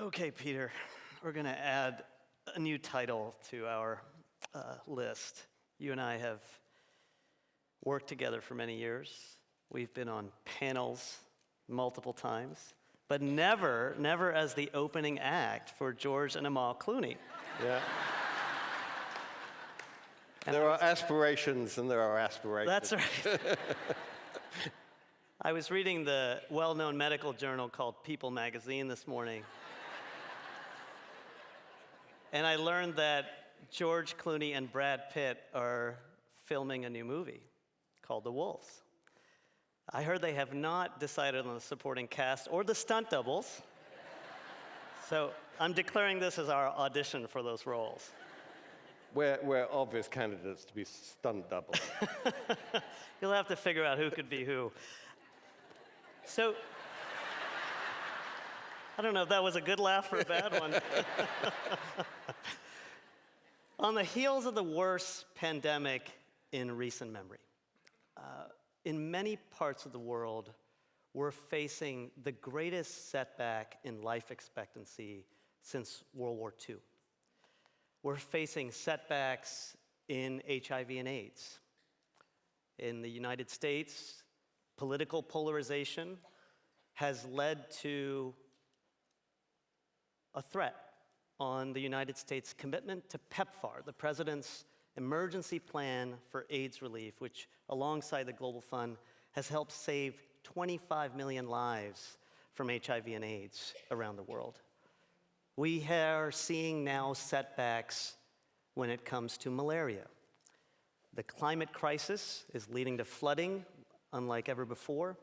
Okay, Peter, we're going to add a new title to our list. You and I have worked together for many years. We've been on panels multiple times, but never as the opening act for George and Amal Clooney. Yeah. There are aspirations and there are aspirations. That's right. I was reading the well-known medical journal called People magazine this morning. And I learned that George Clooney and Brad Pitt are filming a new movie called The Wolves. I heard they have not decided on the supporting cast or the stunt doubles. So I'm declaring this as our audition for those roles. We're obvious candidates to be stunt doubles. You'll have to figure out who could be who. So, I don't know if that was a good laugh or a bad one. On the heels of the worst pandemic in recent memory, in many parts of the world, we're facing the greatest setback in life expectancy since World War II. We're facing setbacks in HIV and AIDS. In the United States, political polarization has led to a threat on the United States' commitment to PEPFAR, the President's emergency plan for AIDS relief, which, alongside the Global Fund, has helped save 25 million lives from HIV and AIDS around the world. We are seeing now setbacks when it comes to malaria. The climate crisis is leading to flooding unlike ever before.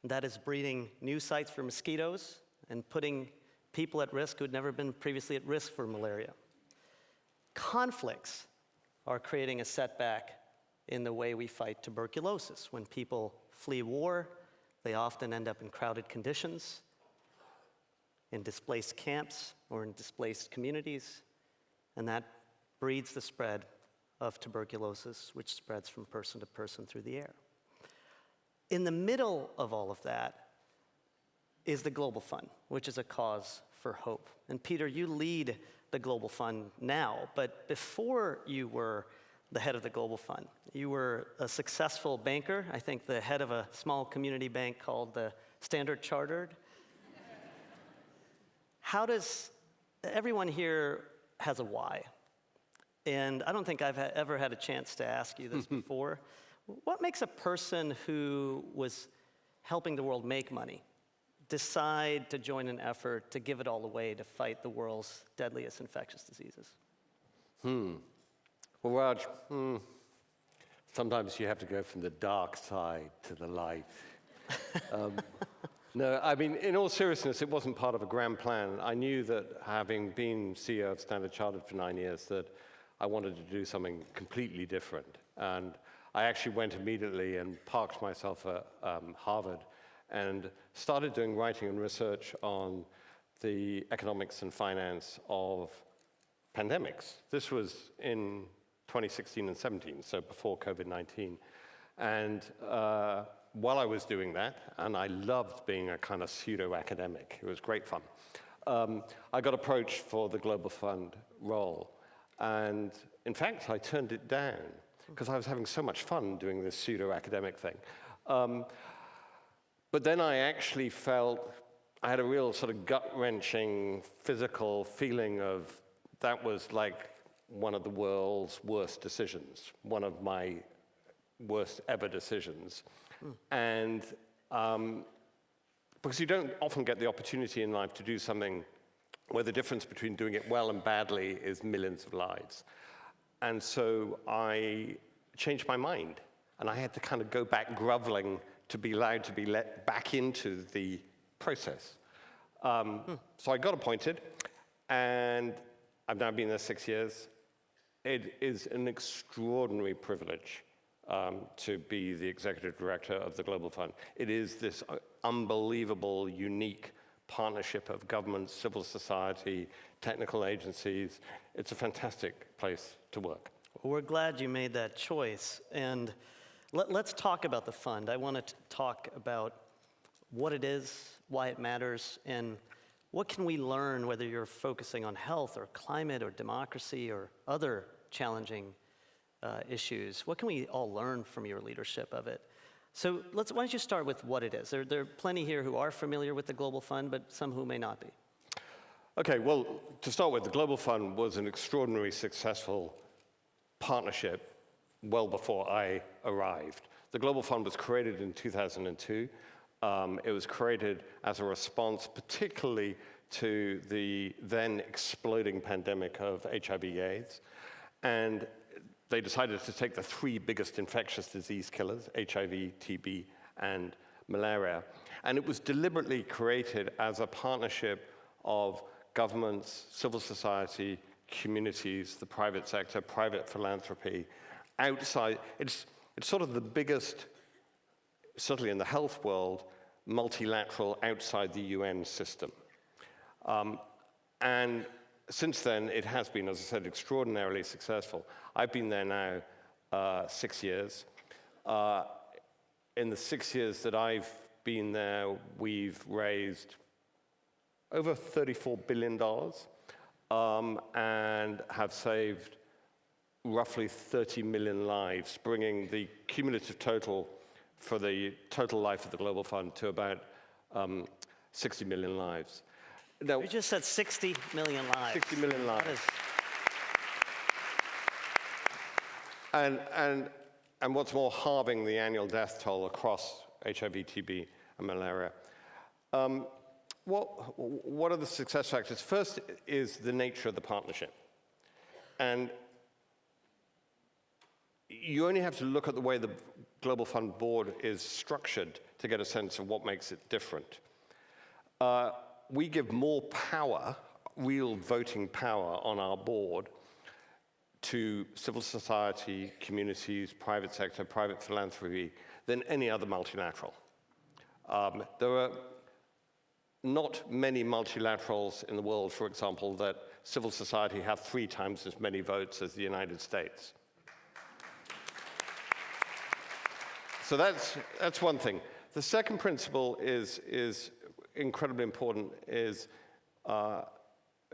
That is breeding new sites for mosquitoes and putting people at risk who had never been previously at risk for malaria. Conflicts are creating a setback in the way we fight tuberculosis. When people flee war, they often end up in crowded conditions, in displaced camps or in displaced communities, and that breeds the spread of tuberculosis, which spreads from person to person through the air. In the middle of all of that is the Global Fund, which is a cause for hope. And Peter, you lead the Global Fund now, but before you were the head of the Global Fund, you were a successful banker, I think the head of a small community bank called the Standard Chartered. How does, everyone here has a why. And I don't think I've ever had a chance to ask you this before. What makes a person who was helping the world make money decide to join an effort to give it all away to fight the world's deadliest infectious diseases? Well, Raj, sometimes you have to go from the dark side to the light. No, I mean, in all seriousness, it wasn't part of a grand plan. I knew that having been CEO of Standard Chartered for 9 years, that I wanted to do something completely different. And I actually went immediately and parked myself at Harvard and started doing writing and research on the economics and finance of pandemics. This was in 2016 and 17, so before COVID-19. And while I was doing that, and I loved being a kind of pseudo-academic, it was great fun, I got approached for the Global Fund role. And in fact, I turned it down because I was having so much fun doing this pseudo-academic thing. But then I actually felt, I had a real sort of gut-wrenching physical feeling of that was like one of the world's worst decisions, one of my worst ever decisions. And because you don't often get the opportunity in life to do something where the difference between doing it well and badly is millions of lives. And so I changed my mind, and I had to kind of go back groveling to be allowed to be let back into the process. So I got appointed, and I've now been there 6 years. It is an extraordinary privilege to be the executive director of the Global Fund. It is this unbelievable, unique partnership of government, civil society, technical agencies. It's a fantastic place to work. Well, we're glad you made that choice. And let's talk about the fund. I want to talk about what it is, why it matters, and What can we learn, whether you're focusing on health or climate or democracy or other challenging issues? What can we all learn from your leadership of it? So why don't you start with what it is? There are plenty here who are familiar with the Global Fund, but some who may not be. Okay, well, to start with, the Global Fund was an extraordinarily successful partnership well before I arrived. The Global Fund was created in 2002. It was created as a response particularly to the then exploding pandemic of HIV/AIDS. And they decided to take the three biggest infectious disease killers, HIV, TB, and malaria. And it was deliberately created as a partnership of governments, civil society, communities, the private sector, private philanthropy, outside. It's sort of the biggest, certainly in the health world, multilateral outside the UN system. And since then, it has been, as I said, extraordinarily successful. I've been there now 6 years. In the 6 years that I've been there, we've raised over $34 billion and have saved roughly 30 million lives, bringing the cumulative total for the total life of the Global Fund to about 60 million lives. Now, You just said 60 million lives. 60 million lives. And what's more, halving the annual death toll across HIV, TB, and malaria. What are the success factors? First is the nature of the partnership. And you only have to look at the way the Global Fund board is structured to get a sense of what makes it different. We give more power, real voting power on our board to civil society, communities, private sector, private philanthropy than any other multilateral. There are not many multilaterals in the world, for example, that civil society have 3 times as many votes as the United States. So that's one thing. The second principle is incredibly important, is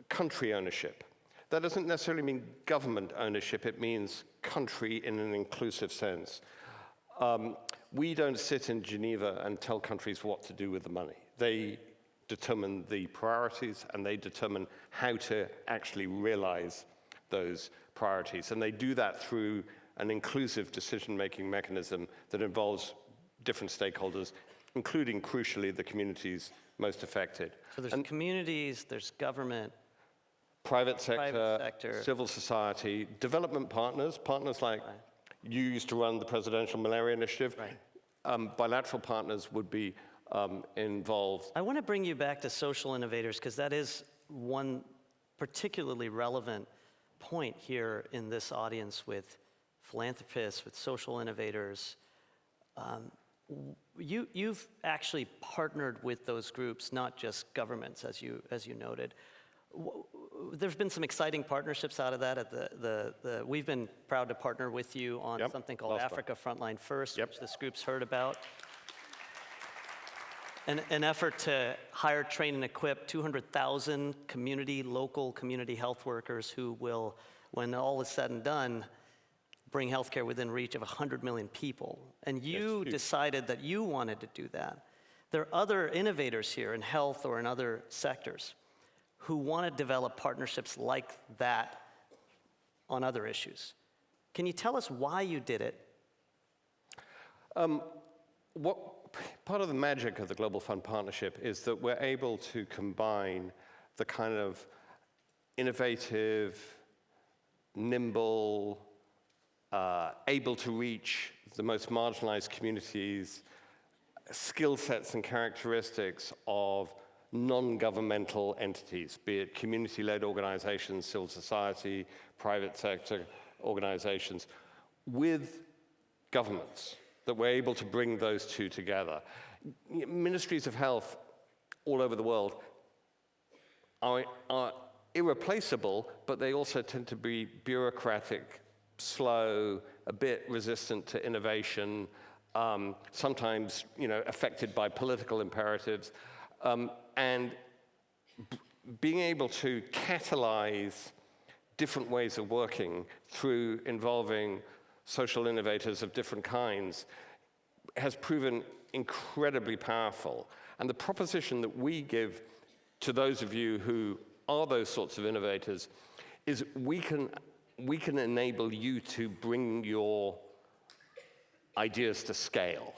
country ownership. That doesn't necessarily mean government ownership, it means country in an inclusive sense. We don't sit in Geneva and tell countries what to do with the money. They determine the priorities and they determine how to actually realize those priorities. And they do that through an inclusive decision-making mechanism that involves different stakeholders, including, crucially, the communities most affected. So there's communities, there's government, private sector, civil society, development partners like you used to run the Presidential Malaria Initiative. Right. Bilateral partners would be involved. I want to bring you back to social innovators, because that is one particularly relevant point here in this audience with philanthropists, with social innovators. You've actually partnered with those groups, not just governments, as you noted. There's been some exciting partnerships out of that. We've been proud to partner with you on something called Africa Frontline First, which this group's heard about. An effort to hire, train, and equip 200,000 local community health workers who will, when all is said and done, bring healthcare within reach of 100 million people. And you decided that you wanted to do that. There are other innovators here in health or in other sectors who want to develop partnerships like that on other issues. Can you tell us why you did it? Part of the magic of the Global Fund partnership is that we're able to combine the kind of innovative, nimble, able to reach the most marginalized communities, skill sets and characteristics of non-governmental entities, be it community-led organizations, civil society, private sector organizations, with governments, that we're able to bring those two together. Ministries of health all over the world are irreplaceable, but they also tend to be bureaucratic, slow, a bit resistant to innovation, sometimes affected by political imperatives. And being able to catalyze different ways of working through involving social innovators of different kinds has proven incredibly powerful. And the proposition that we give to those of you who are those sorts of innovators is we can enable you to bring your ideas to scale.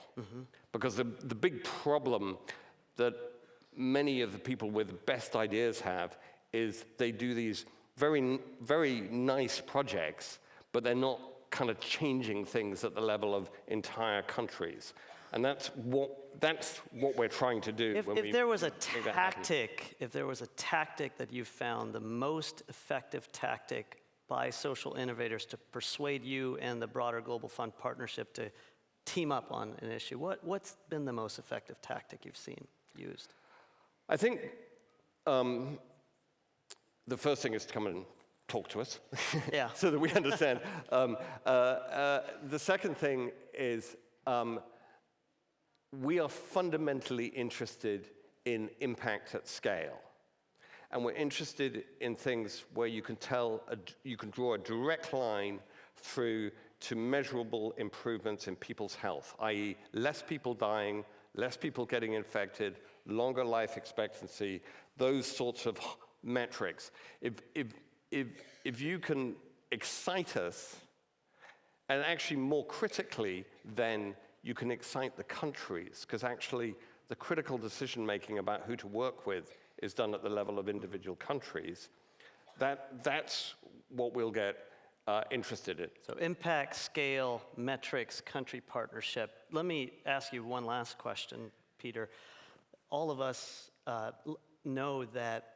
Because the big problem that many of the people with the best ideas have is they do these very, very nice projects, but they're not kind of changing things at the level of entire countries. And that's what we're trying to do. If there was a tactic that you found the most effective tactic by social innovators to persuade you and the broader Global Fund partnership to team up on an issue, what's been the most effective tactic you've seen used? I think the first thing is to come and talk to us, yeah. so that we understand. The second thing is we are fundamentally interested in impact at scale. And we're interested in things where you can draw a direct line through to measurable improvements in people's health, i.e. less people dying, less people getting infected, longer life expectancy, those sorts of metrics. If you can excite us, and actually more critically, then you can excite the countries, because actually the critical decision-making about who to work with is done at the level of individual countries. That's what we'll get interested in. So impact, scale, metrics, country partnership. Let me ask you one last question, Peter. All of us know that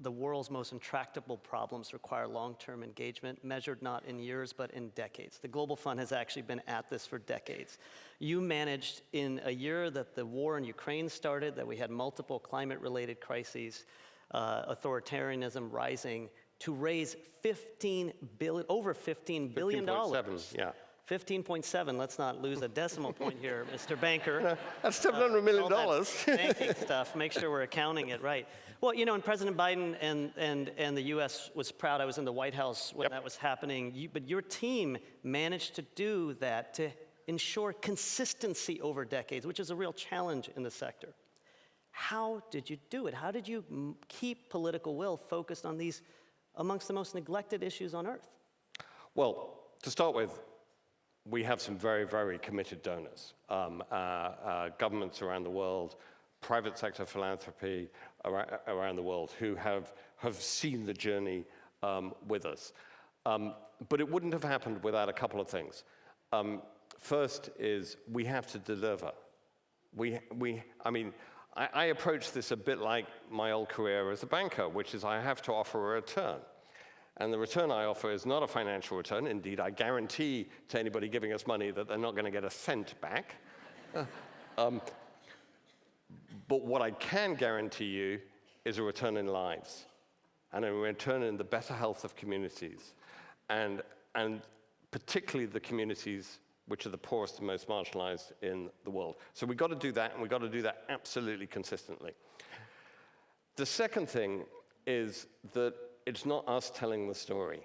the world's most intractable problems require long-term engagement, measured not in years, but in decades. The Global Fund has actually been at this for decades. You managed in a year that the war in Ukraine started, that we had multiple climate-related crises, authoritarianism rising, to raise over $15 billion. 15.7, yeah. 15.7, let's not lose a decimal point here, Mr. Banker. That's $700 million. All that banking stuff, make sure we're accounting it right. Well, you know, and President Biden and the U.S. was proud. I was in the White House when that was happening. But your team managed to do that to ensure consistency over decades, which is a real challenge in the sector. How did you do it? How did you keep political will focused on these amongst the most neglected issues on earth? Well, to start with, we have some very, very committed donors. Governments around the world, private sector philanthropy around the world who have seen the journey with us. But it wouldn't have happened without a couple of things. First is we have to deliver. I approach this a bit like my old career as a banker, which is I have to offer a return. And the return I offer is not a financial return. Indeed, I guarantee to anybody giving us money that they're not going to get a cent back. But what I can guarantee you is a return in lives and a return in the better health of communities, and particularly the communities which are the poorest and most marginalized in the world. So we've got to do that, and we've got to do that absolutely consistently. The second thing is that it's not us telling the story.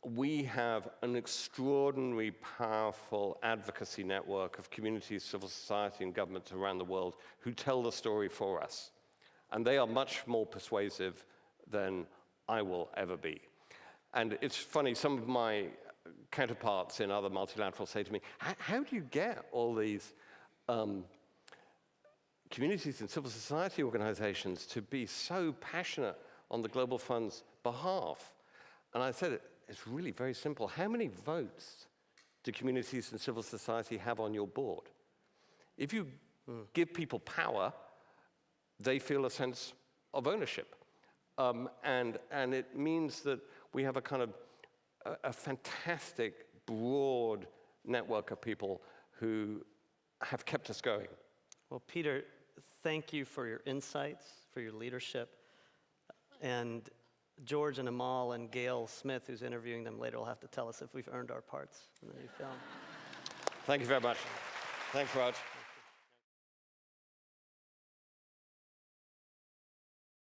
We have an extraordinarily powerful advocacy network of communities, civil society, and governments around the world who tell the story for us. And they are much more persuasive than I will ever be. And it's funny, some of my counterparts in other multilaterals say to me, how do you get all these communities and civil society organizations to be so passionate on the Global Fund's behalf? And I said, it's really very simple. How many votes do communities and civil society have on your board? If you give people power, they feel a sense of ownership. And it means that we have a kind of a fantastic, broad network of people who have kept us going. Well, Peter, thank you for your insights, for your leadership. And George and Amal and Gail Smith, who's interviewing them later, will have to tell us if we've earned our parts in the new film. Thank you very much. Thanks, Raj.